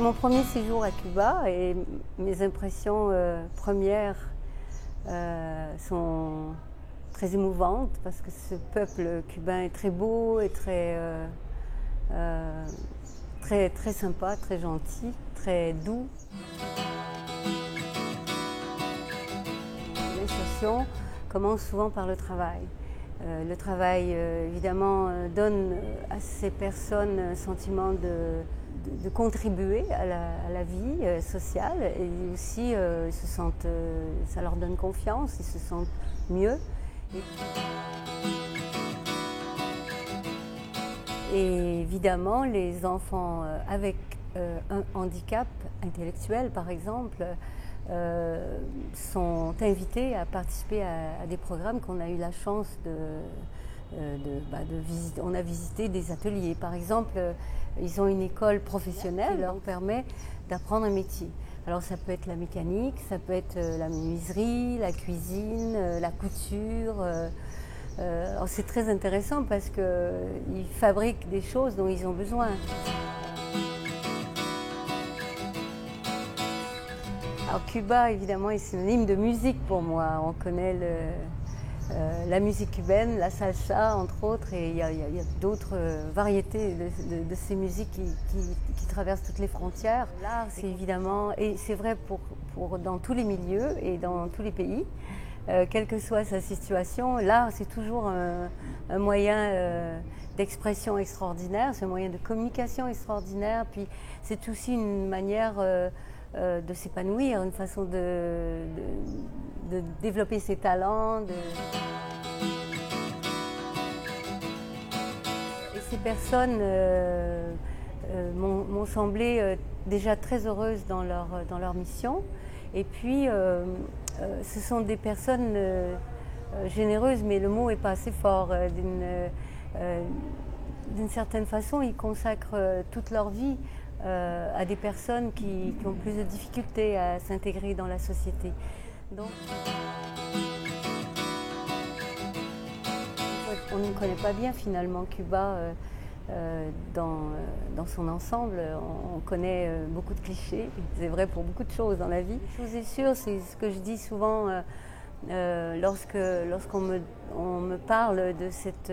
mon premier séjour à Cuba et mes impressions premières sont très émouvantes parce que ce peuple cubain est très beau et très sympa, très gentil, très doux. L'insertion commence souvent par le travail. Le travail, évidemment, donne à ces personnes un sentiment de contribuer à la vie sociale et aussi ça leur donne confiance, ils se sentent mieux. Et évidemment, les enfants avec un handicap intellectuel, par exemple, sont invités à participer à des programmes qu'on a eu la chance de visiter. On a visité des ateliers. Par exemple, ils ont une école professionnelle qui leur permet d'apprendre un métier. Alors ça peut être la mécanique, ça peut être la menuiserie, la cuisine, la couture. C'est très intéressant parce qu'ils fabriquent des choses dont ils ont besoin. Alors Cuba, évidemment, est synonyme de musique pour moi. On connaît la musique cubaine, la salsa, entre autres, et il y a d'autres variétés de ces musiques qui traversent toutes les frontières. L'art, c'est évidemment, et c'est vrai dans tous les milieux et dans tous les pays, quelle que soit sa situation, l'art, c'est toujours un moyen d'expression extraordinaire, c'est un moyen de communication extraordinaire, puis c'est aussi une manière de s'épanouir, une façon de développer ses talents. Et ces personnes m'ont semblé déjà très heureuses dans leur mission. Et puis, ce sont des personnes généreuses, mais le mot n'est pas assez fort. D'une certaine façon, ils consacrent toute leur vie à des personnes qui ont plus de difficultés à s'intégrer dans la société. Donc, on ne connaît pas bien finalement Cuba dans son ensemble. On connaît beaucoup de clichés, c'est vrai pour beaucoup de choses dans la vie. Une chose est sûre, c'est ce que je dis souvent lorsqu'on me parle de cette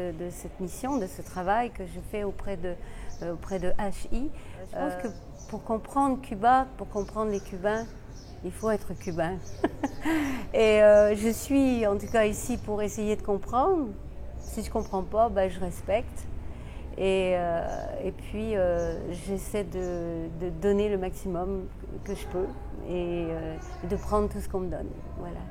mission, de ce travail que je fais auprès de HI. Je pense que pour comprendre Cuba, pour comprendre les Cubains, il faut être cubain. Et je suis en tout cas ici pour essayer de comprendre. Si je ne comprends pas, je respecte. Et puis j'essaie de donner le maximum que je peux et de prendre tout ce qu'on me donne. Voilà.